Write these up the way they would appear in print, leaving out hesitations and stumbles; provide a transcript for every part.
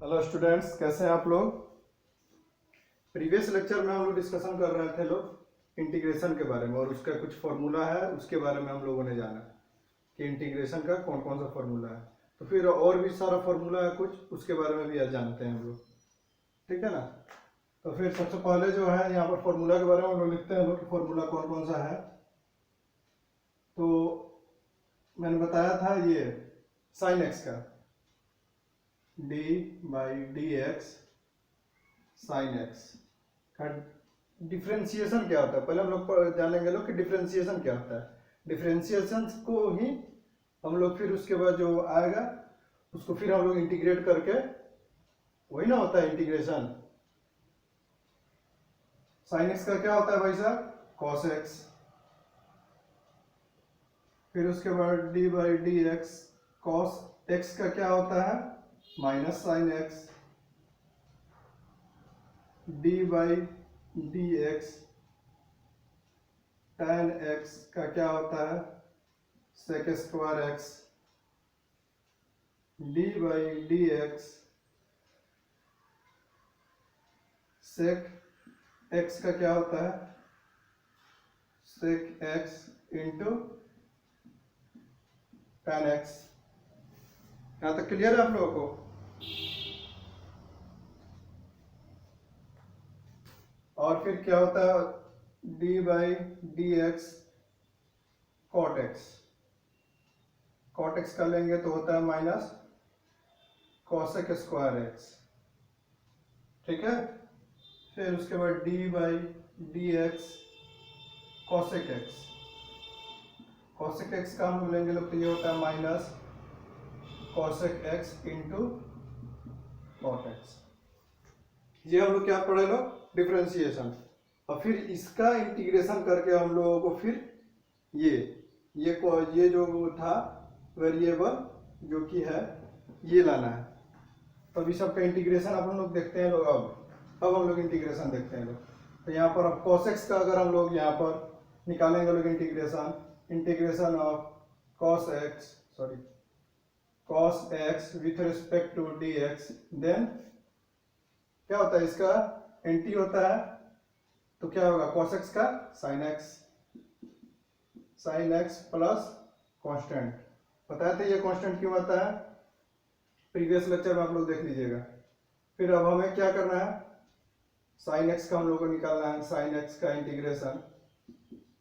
Hello students, कैसे हैं आप लोग। प्रीवियस लेक्चर में हम लोग डिस्कशन कर रहे थे लोग इंटीग्रेशन के बारे में, और उसका कुछ फार्मूला है उसके बारे में हम लोगों ने जाना कि इंटीग्रेशन का कौन कौन सा फार्मूला है। तो फिर और भी सारा फार्मूला है कुछ, उसके बारे में भी आज जानते हैं हम लोग, ठीक है ना। तो फिर सबसे पहले जो है यहाँ पर फार्मूला के बारे में हम लोग लिखते हैं लोग कि फार्मूला कौन कौन सा है। तो मैंने बताया था ये साइन एक्स का D by d x sine x का डिफ्रेंशिएशन क्या होता है। पहले हम लोग जानेंगे लोग कि डिफ्रेंशिएशन क्या होता है। डिफ्रेंशिएशन को ही हम लोग फिर उसके बाद जो आएगा उसको फिर हम लोग इंटीग्रेट करके, वही ना होता है इंटीग्रेशन। साइन एक्स का क्या होता है भाई साहब, कॉस एक्स। फिर उसके बाद d by d x cos x का क्या होता है, minus sine x. D by d x tan x का क्या होता है, sec square x. D by d x sec x का क्या होता है, sec x into tan x. यहां तक क्लियर है आप लोगों को। और फिर क्या होता है, d by d x cot x. Cot x का लेंगे तो होता है माइनस कॉसेक स्क्वायर एक्स, ठीक है। फिर उसके बाद d by d x cosec x. Cosec x का हम लेंगे लोग तो ये होता है minus cosec x into cot x. ये हम लोग क्या पढ़े लो, डिफरेंशिएशन। और फिर इसका इंटीग्रेशन करके हम लोगों को फिर ये जो था वेरिएबल जो कि है ये लाना है। तो अभी सबका इंटीग्रेशन अब हम लोग देखते हैं लोग। अब हम लोग इंटीग्रेशन देखते हैं लोग। तो यहाँ पर अब cos x का अगर हम लोग यहाँ पर निकालेंगे लोग integration of cos x with respect to dx, then क्या होता है, इसका एंटी होता है तो क्या होगा, cos x का sin x प्लस कांस्टेंट। बताया था ये कांस्टेंट क्यों आता है, प्रीवियस लेक्चर में आप लोग देख लीजिएगा। फिर अब हमें क्या करना है, sin x का हम लोग को निकालना है। sin x का इंटीग्रेशन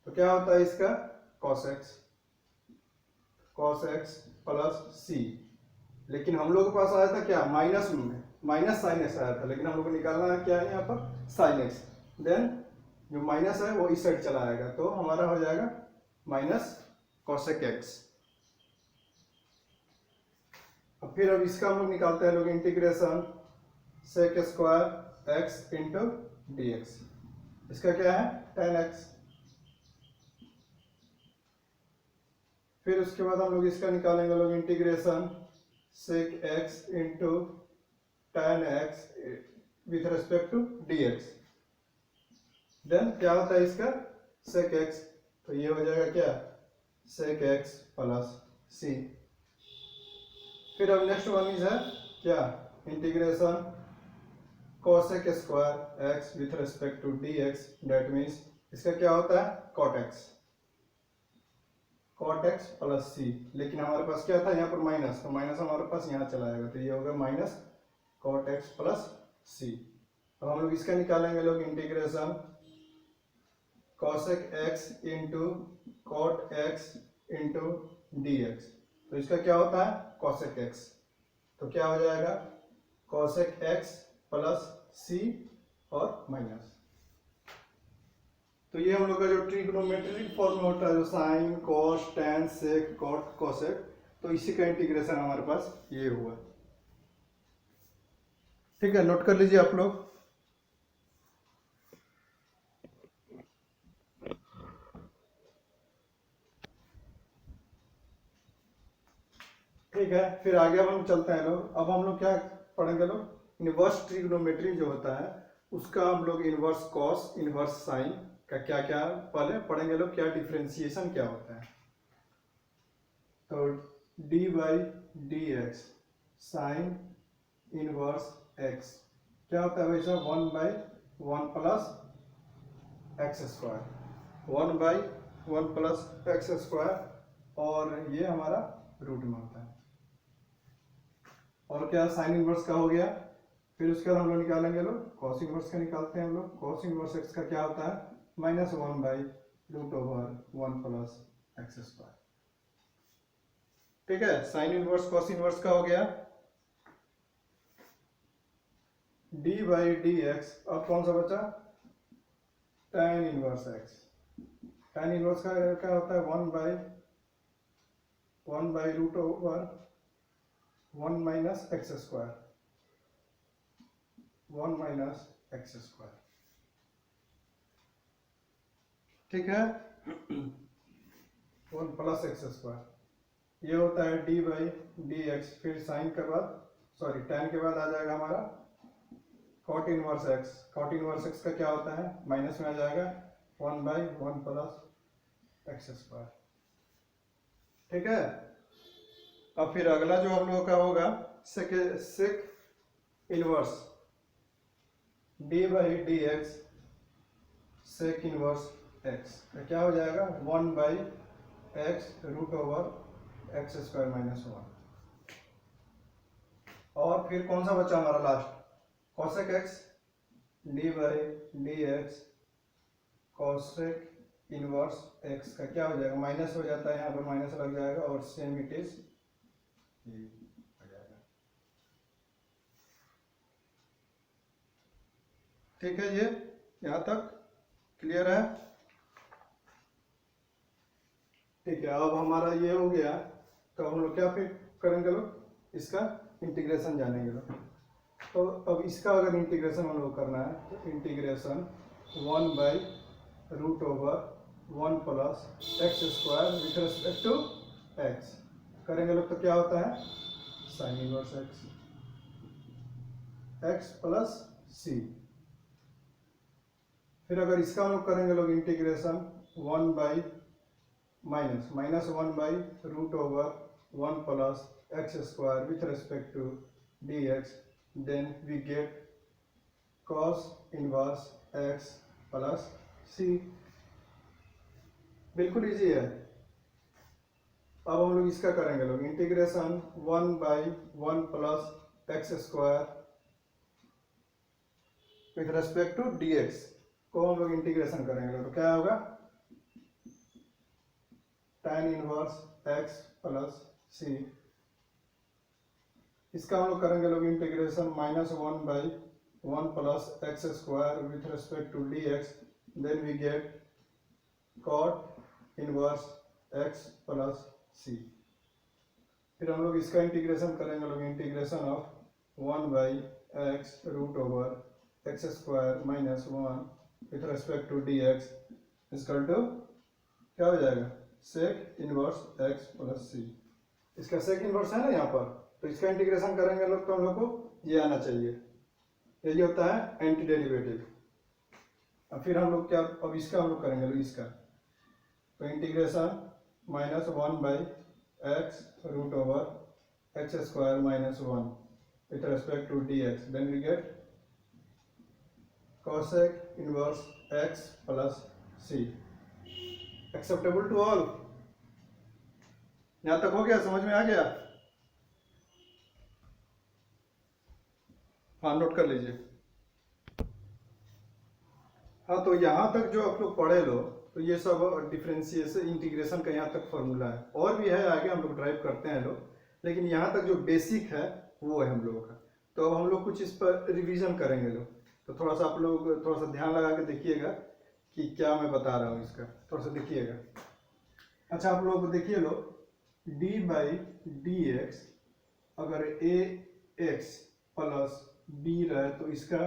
तो क्या होता है इसका, cos x प्लस c। लेकिन हम लोग के पास आया था क्या, माइनस साइन एक्स आया था, लेकिन हम लोग को निकालना है क्या है यहाँ पर, साइन एक्स। देन जो माइनस है वो इस साइड चला आएगा तो हमारा हो जाएगा माइनस कॉसेक एक्स। अब फिर अब इसका हम लोग निकालते हैं लोग integration sec square x into d x. इसका क्या है, tan एक्स। फिर उसके बाद हम लोग इसका निकालेंगे लोग integration sec x into tan x with respect to d x. Then क्या होता है इसका, सेक एक्स, तो ये हो जाएगा क्या, सेक एक्स प्लस सी। फिर अब नेक्स्ट वन इज है क्या, integration cosec square x with respect to d x. That means इसका क्या होता है, cot x प्लस सी। लेकिन हमारे पास क्या था यहाँ पर माइनस, तो माइनस हमारे पास यहाँ चला जाएगा तो ये होगा माइनस cot x प्लस सी। तो हम लोग इसका निकालेंगे लोग integration cosec x into cot x into d x. तो इसका क्या होता है, cosec x, तो क्या हो जाएगा cosec x प्लस सी और माइनस। तो ये हम लोग का जो ट्रिग्नोमेट्रिक फॉर्म में होता है, जो sine cos tan sec cot cosec, तो इसी का इंटीग्रेशन हमारे पास ये हुआ। ठीक है, नोट कर लीजिए आप लोग। ठीक है, फिर आगे अब हम चलते हैं लोग। अब हम लोग क्या पढ़ेंगे लोग, इनवर्स ट्रिग्नोमेट्री जो होता है उसका हम लोग इनवर्स कॉस इनवर्स साइन का क्या क्या पहले पढ़ेंगे लोग, क्या डिफ्रेंशिएशन क्या होता है। तो D by d x sign inverse x क्या होता है भाई साहब, 1/1 plus x square, 1/1 plus x square और ये हमारा रूट में होता है। और क्या साइन इनवर्स का हो गया, फिर उसके बाद हम लोग निकालेंगे लोग कॉस इनवर्स का निकालते हैं हम लोग। कॉस इनवर्स एक्स का क्या होता है, -1/√1 प्लस एक्स स्क्वायर। ठीक है, साइन इनवर्स कॉस इनवर्स का हो गया। d/dx, अब कौन सा बचा, tan inverse x. tan inverse का क्या होता है, 1/√1 minus x square, 1 minus x square. ठीक है, 1 प्लस एक्स स्क्वायर, ये होता है d/dx। फिर साइन के बाद tan के बाद आ जाएगा हमारा cot inverse x. cot inverse x का क्या होता है, माइनस में आ जाएगा 1/1 प्लस एक्स स्क्वायर। ठीक है, अब फिर अगला जो हम लोगों का होगा sec inverse d/dx sec inverse x का क्या हो जाएगा, 1/x√एक्स स्क्वायर माइनस 1। और फिर कौन सा बचा हमारा last, cosec x, d/dx cosec inverse x का क्या हो जाएगा, माइनस हो जाता है, यहाँ पर माइनस लग जाएगा और सेम इट इज हो जाएगा। ठीक है, ये यहाँ तक क्लियर है। ठीक है, अब हमारा ये हो गया, तो हम लोग क्या फिर करेंगे लोग, इसका इंटीग्रेशन जानेंगे लोग। तो अब इसका अगर इंटीग्रेशन हम लोग करना है तो integration 1/√1 plus x square with respect to x करेंगे लोग, तो क्या होता है, sine inverse x plus C. फिर अगर इसका हम लोग करेंगे लोग integration 1/(-1/√1 plus x square with respect to dx, then we get cos inverse x plus c। बिल्कुल इजी है। अब हम लोग इसका करेंगे लोग integration 1/1 plus x square with respect to dx को हम लोग इंटीग्रेशन करेंगे लोग, तो क्या होगा, tan inverse x plus c। इसका हम लोग करेंगे लोग integration -1/1 plus x square with respect to dx, then we get cot inverse x plus c। फिर हम लोग इसका इंटीग्रेशन करेंगे लोग इंटीग्रेशन ऑफ 1/(x√एक्स square minus 1 with respect to dx equal to क्या हो जाएगा, sec inverse x plus c। इसका सेक इनवर्स है ना यहाँ पर, तो इसका इंटीग्रेशन करेंगे लोग तो हम लोग को ये आना चाहिए, ये होता है एंटी डेरिवेटिव। अब फिर हम लोग क्या, अब इसका हम लोग करेंगे लोग इसका, तो इंटीग्रेशन -1/(x√एक्स square minus 1 with respect to dx, then we get cosec inverse x plus c। Acceptable to all, यहां तक हो गया, समझ में आ गया, हाँ नोट कर लीजिए। हाँ, तो यहाँ तक जो आप लोग पढ़े लो, तो ये सब डिफरेंशिएशन इंटीग्रेशन का यहाँ तक फॉर्मूला है, और भी है आगे हम लोग ड्राइव करते हैं लोग, लेकिन यहाँ तक जो बेसिक है वो है हम लोगों का। तो अब हम लोग कुछ इस पर रिवीजन करेंगे लोग, तो थोड़ा सा आप लोग थोड़ा सा ध्यान लगा के देखिएगा कि क्या मैं बता रहा हूँ, इसका थोड़ा सा देखिएगा। अच्छा, आप लोग देखिए लो, d/dx अगर ax प्लस b रहे तो इसका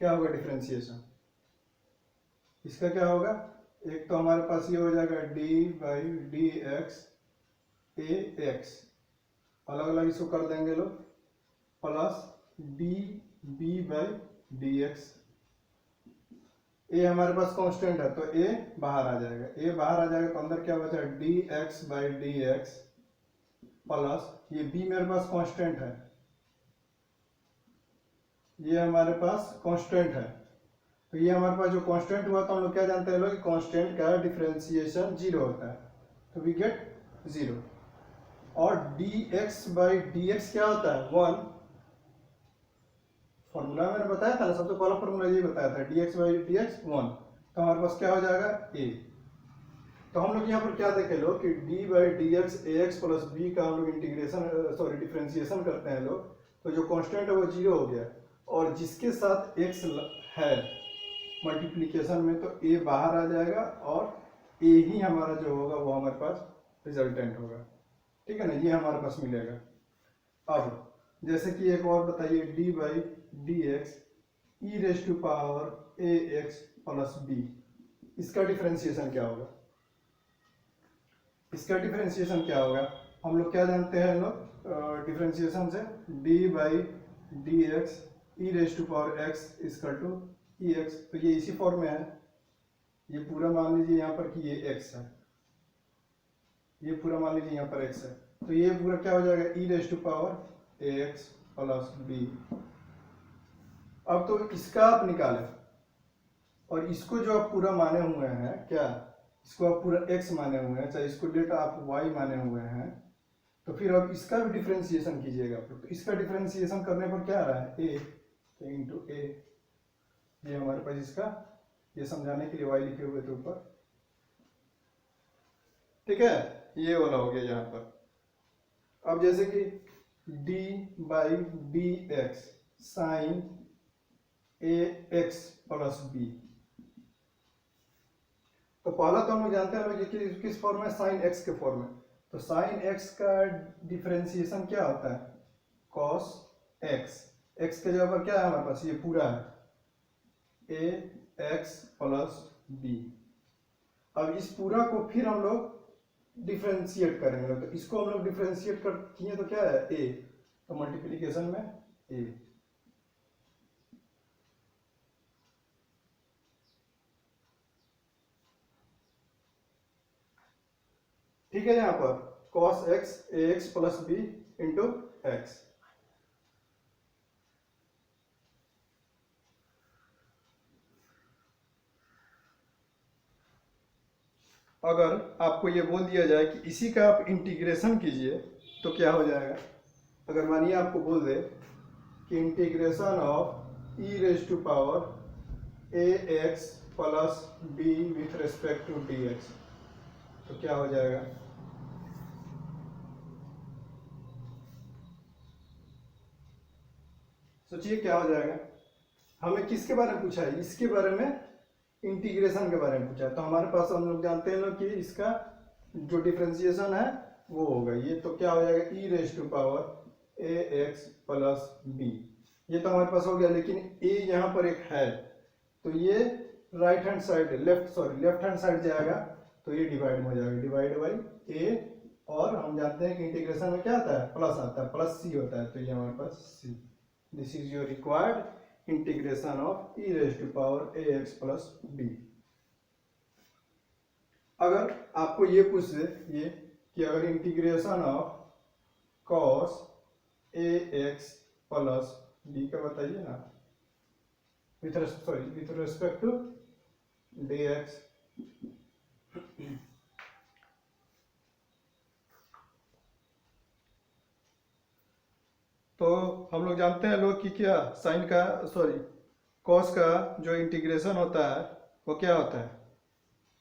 क्या होगा डिफरेंशिएशन, इसका क्या होगा, एक तो हमारे पास ये हो जाएगा d/dx ax, अलग अलग इसको कर देंगे लोग, प्लस db/dx। ए हमारे पास कांस्टेंट है तो ए बाहर आ जाएगा, ए बाहर आ जाएगा तो अंदर क्या बचा, dx/dx प्लस ये बी मेरे पास कांस्टेंट है ये हमारे पास कांस्टेंट है। तो ये हमारे पास जो कांस्टेंट हुआ तो हम लोग क्या जानते हैं लोग कि कांस्टेंट का डिफरेंशिएशन 0 होता है, तो वी गेट 0। और dx/dx क्या होता है 1। फॉर्मूला मैंने बताया था ना, सबसे पहला फॉर्मूला यही बताया था, dx/dx 1। तो हमारे पास क्या हो जाएगा a। तो हम लोग यहाँ पर क्या देखे लोग कि d/dx ax प्लस b का हम लोग इंटीग्रेशन डिफरेंशिएशन करते हैं लोग, तो जो कांस्टेंट है वो 0 हो गया, और जिसके साथ x है मल्टीप्लिकेशन में तो a बाहर आ जाएगा और a ही हमारा जो होगा वो हमारे पास रिजल्टेंट होगा। ठीक है ना, ये हमारे पास मिलेगा। अब जैसे कि एक और बताइए, d/dx e⁻ax प्लस b, इसका डिफरेंशिएशन क्या होगा। इसका डिफरेंशिएशन क्या होगा, हम लोग क्या जानते हैं लोग डिफरेंशिएशन से, d/dx e⁻x equal to ex। तो ये इसी फॉर्म में है, ये पूरा मान लीजिए यहाँ पर कि ये x है, ये पूरा मान लीजिए यहाँ पर x है, तो ये पूरा क्या हो जाएगा e⁻ax प्लस b। अब तो इसका आप निकालें, और इसको जो आप पूरा माने हुए हैं, क्या इसको आप पूरा x माने हुए हैं, चाहे इसको डेटा आप y माने हुए हैं, तो फिर अब इसका भी डिफरेंशिएशन कीजिएगा। तो इसका डिफरेंशिएशन करने पर क्या आ रहा है a, तो इंटू a, ये हमारे पास इसका, ये समझाने के लिए y लिखे हुए थे ऊपर। ठीक है, ये वाला हो गया यहाँ पर। अब जैसे कि d/dx sign ax plus b, तो पहला तो हम लोग जानते हैं कि किस फॉर्म में, साइन एक्स के फॉर्म में। तो साइन एक्स का डिफरेंशिएशन क्या होता है कॉस एक्स। एक्स के जगह पर क्या है हमारे पास, ये पूरा है ए एक्स प्लस बी। अब इस पूरा को फिर हम लोग डिफरेंशिएट करेंगे, तो इसको हम लोग डिफरेंशिएट कर किए तो क्या है ए, तो मल्टीप्लिकेशन में ए। ठीक है, यहाँ पर cos x ax plus b into x. अगर आपको ये बोल दिया जाए कि इसी का आप इंटीग्रेशन कीजिए तो क्या हो जाएगा। अगर मानिए आपको बोल दे कि integration of e⁻ax plus b with respect to dx, तो क्या हो जाएगा। सोचिए क्या हो जाएगा। हमें किसके बारे में पूछा है, इसके बारे में, इंटीग्रेशन के बारे में पूछा है। तो हमारे पास हम लोग जानते हैं लोग कि इसका जो डिफरेंशिएशन है वो होगा ये, तो क्या हो जाएगा e⁻ax प्लस b। ये तो हमारे पास हो गया, लेकिन a यहाँ पर एक है, तो ये right hand side left hand side जाएगा, तो ये डिवाइड हो जाएगा, डिवाइड बाई a। और हम जानते हैं कि इंटीग्रेशन में क्या आता है, प्लस आता है, प्लस c होता है, तो ये हमारे पास c। This is your required integration of e⁻ax plus b। अगर आपको ये पूछ दे ये कि अगर integration of cos ax plus b का बताइए ना, विथ रेस्पेक्ट टू dx। तो हम लोग जानते हैं लोग कि क्या साइन का कॉस का जो इंटीग्रेशन होता है वो क्या होता है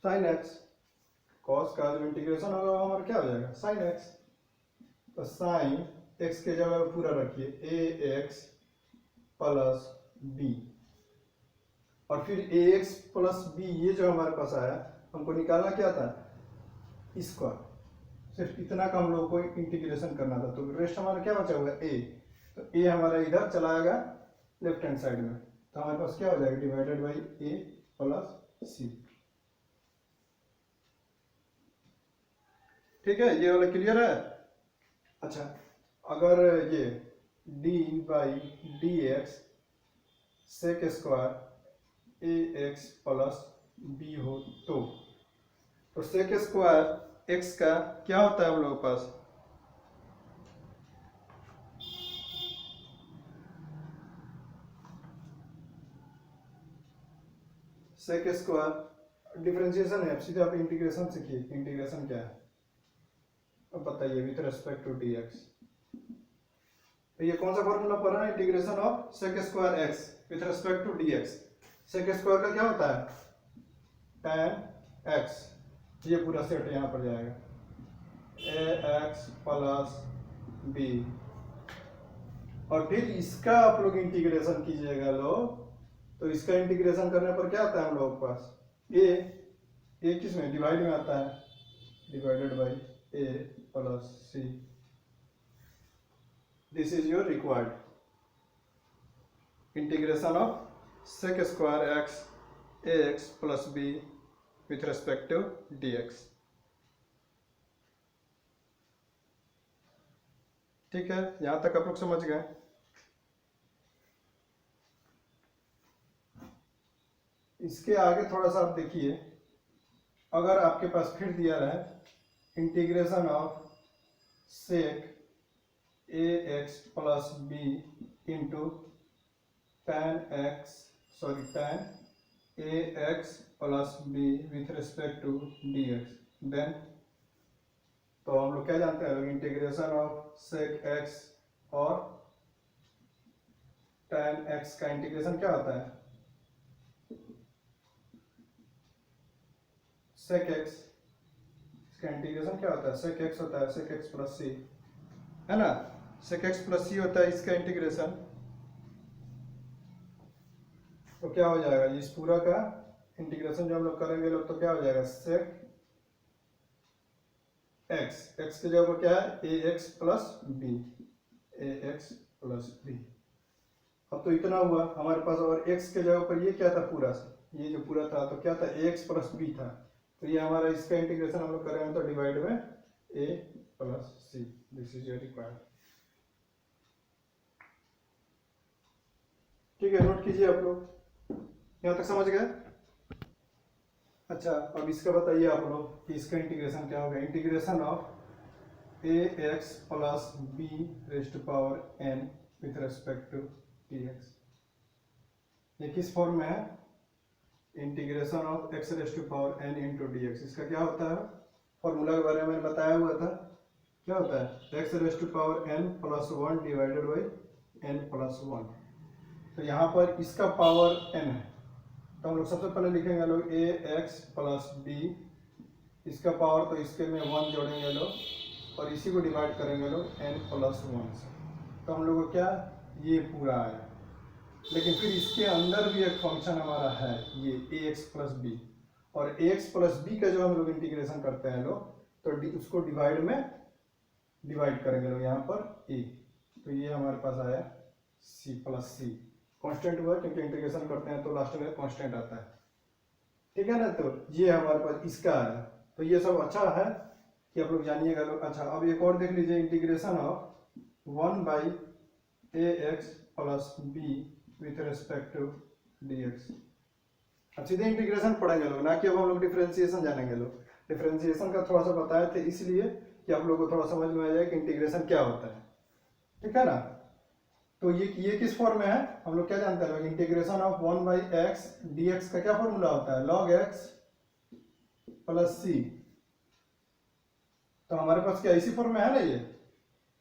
साइन एक्स। कॉस का जो इंटीग्रेशन होगा वो हमारा क्या हो जाएगा साइन एक्स। तो साइन एक्स के जगह पूरा रखिए ए एक्स प्लस बी, और फिर ए एक्स प्लस बी ये जो हमारे पास आया, हमको निकालना क्या था इसका, सिर्फ इतना का हम लोग को इंटीग्रेशन करना था। तो रेस्ट हमारा क्या बचा हुआ ए, तो ए हमारा इधर चला आएगा लेफ्ट हैंड साइड में, तो हमारे पास क्या हो जाएगा डिवाइडेड बाई ए प्लस सी। ठीक है, ये वाला क्लियर है। अच्छा, अगर ये d/dx सेक स्क्वायर ए एक्स प्लस बी हो तो सेक स्क्वायर एक्स का क्या होता है हम लोग के पास, सेक स्क्वायर डिफरेंशिएशन है, अब सीधे आप इंटीग्रेशन सीखिए, इंटीग्रेशन क्या है अब बताइए with respect to d x. तो ये कौन सा फॉर्मूला पढ़ रहे हैं, integration of sec square x with respect to d x. Sec square का क्या होता है, tan एक्स, ये पूरा सेट यहाँ पर जाएगा, ए एक्स प्लस बी, और फिर इसका आप लोग इंटीग्रेशन कीजिएगा लोग, तो इसका इंटीग्रेशन करने पर क्या आता है हम लोगों के पास, ए किसमें डिवाइड में आता है, divided by a plus C. This is your required integration of sec square x a x plus b with respect to d x. ठीक है, यहां तक आप लोग समझ गए। इसके आगे थोड़ा सा आप देखिए, अगर आपके पास फिर दिया रहे integration of sec a x plus b into tan a x plus b with respect to d x, then तो हम लोग क्या जानते हैं, इंटीग्रेशन ऑफ सेक एक्स और tan एक्स का इंटीग्रेशन क्या होता है, सेक एक्स, इसका इंटीग्रेशन क्या होता है, सेक एक्स होता है सेक एक्स प्लस सी, है ना, सेक एक्स प्लस सी होता है इसका इंटीग्रेशन। तो क्या हो जाएगा, इस पूरा का इंटीग्रेशन जो हम लोग करेंगे लोग, तो क्या हो जाएगा, सेक एक्स, एक्स की जगह पर क्या है, ए एक्स प्लस बी, ए एक्स प्लस बी। अब तो इतना हुआ हमारे पास, और एक्स के जगह पर ये क्या था पूरा, ये जो पूरा था तो क्या था, ए एक्स प्लस बी था, तो ये हमारा इसका इंटीग्रेशन हम लोग करेंगे तो डिवाइड में a plus C, this is your required. ठीक है, नोट कीजिए आप लोग, यहां तक समझ गए। अच्छा, अब इसका बताइए आप लोग कि इसका इंटीग्रेशन क्या होगा, integration of a x plus b raised to power n with respect to d x, ये किस फॉर्म में है, integration of x raised to power n into d x. इसका क्या होता है, फॉर्मूला के बारे में बताया हुआ था, क्या होता है, x raised to power n plus one divided by n plus one. तो यहाँ पर इसका पावर एन है, तो हम लोग सबसे पहले लिखेंगे लोग ए एक्स प्लस बी, इसका पावर तो इसके में वन जोड़ेंगे लोग और इसी को डिवाइड करेंगे लोग एन प्लस वन से, तो हम लोग को क्या ये पूरा आया। लेकिन फिर इसके अंदर भी एक फंक्शन हमारा है ये ए एक्स प्लस बी, और ए एक्स प्लस बी का जो हम लोग इंटीग्रेशन करते हैं लोग, तो उसको डिवाइड में डिवाइड करेंगे लोग यहाँ पर ए, तो ये हमारे पास आया सी प्लस सी, कांस्टेंट हुआ क्योंकि इंटीग्रेशन करते हैं तो लास्ट में कांस्टेंट आता है, ठीक है ना। तो ये हमारे पास इसका आया, तो ये सब अच्छा है कि आप लोग जानिएगा लोग। अच्छा, अब एक और देख लीजिए, integration of one by a x plus b with respect to d x. अब सीधे इंटीग्रेशन पढ़ेंगे लोग, ना कि अब हम लोग डिफरेंशिएशन जानेंगे लोग। डिफरेंशिएशन का थोड़ा सा बताए थे इसलिए कि आप लोगों को थोड़ा समझ में आ जाए कि इंटीग्रेशन क्या होता है, ठीक है ना। तो ये किस फॉर्म में है, हम लोग क्या जानते हैं, integration of one by x D x का क्या फॉर्मूला होता है, लॉग एक्स प्लस सी। तो हमारे पास क्या इसी फॉर्म में है ना, ये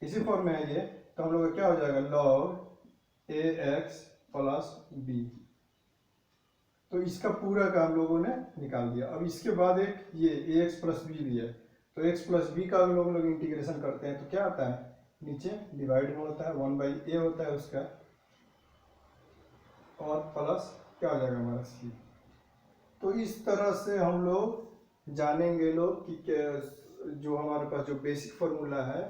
इसी फॉर्म में है ये, तो हम लोग क्या हो जाएगा, लॉग ए एक्स प्लस बी। तो इसका पूरा का हम लोगों ने निकाल दिया। अब इसके बाद एक ये ए एक्स प्लस बी भी है, तो एक्स प्लस बी का हम लोग इंटीग्रेशन करते हैं तो क्या आता है, नीचे डिवाइड में होता है वन बाई ए होता है उसका, और प्लस क्या हो जाएगा हमारा सी। तो इस तरह से हम लोग जानेंगे लोग कि जो हमारे पास जो बेसिक फॉर्मूला है,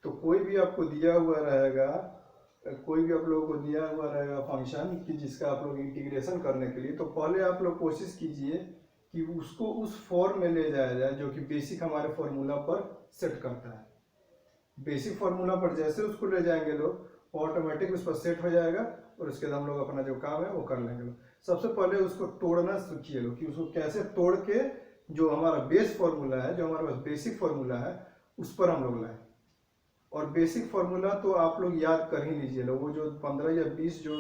तो कोई भी आपको दिया हुआ रहेगा, कोई भी आप लोगों को दिया हुआ रहेगा फंक्शन कि जिसका आप लोग इंटीग्रेशन करने के लिए, तो पहले आप लोग कोशिश कीजिए कि उसको उस फॉर्म में ले जाया जाए जो कि बेसिक हमारे फॉर्मूला पर सेट करता है। बेसिक फॉर्मूला पर जैसे उसको ले जाएंगे लोग, ऑटोमेटिक उस पर सेट हो जाएगा, और उसके बाद हम लोग अपना जो काम है वो कर लेंगे लोग। सबसे पहले उसको तोड़ना सीखिए लोग कि उसको कैसे तोड़ के जो हमारा बेस फॉर्मूला है, जो हमारे पास बेसिक फॉर्मूला है, उस पर हम लोग लाएं, और बेसिक फार्मूला तो आप लोग याद कर ही लीजिए लोग, वो जो 15 या 20 जो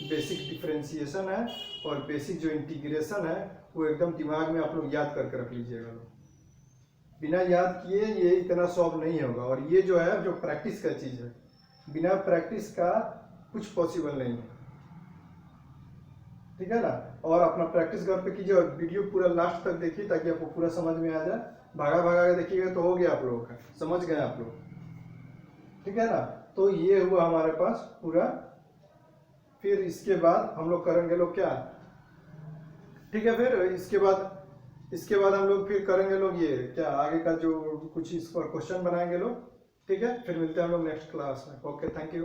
बेसिक डिफरेंशिएशन है और बेसिक जो इंटीग्रेशन है वो एकदम दिमाग में आप लोग याद करके रख लीजिएगा लोग। बिना याद किए ये इतना सॉल्व नहीं होगा। और ये जो है जो प्रैक्टिस का चीज़ है, बिना प्रैक्टिस का कुछ पॉसिबल नहीं है, ठीक है ना। और अपना प्रैक्टिस घर पे कीजिए और वीडियो पूरा लास्ट तक देखिए ताकि आपको पूरा समझ में आ जाए। भागा भागा के देखिएगा तो हो गया आप लोगों का, समझ गए आप लोग, ठीक है ना। तो ये हुआ हमारे पास पूरा। फिर इसके बाद हम लोग करेंगे लोग क्या, ठीक है। फिर इसके बाद हम लोग फिर करेंगे लोग ये क्या आगे का जो कुछ इस पर क्वेश्चन बनाएंगे लोग, ठीक है। फिर मिलते हैं हम लोग नेक्स्ट क्लास में। Okay, thank you.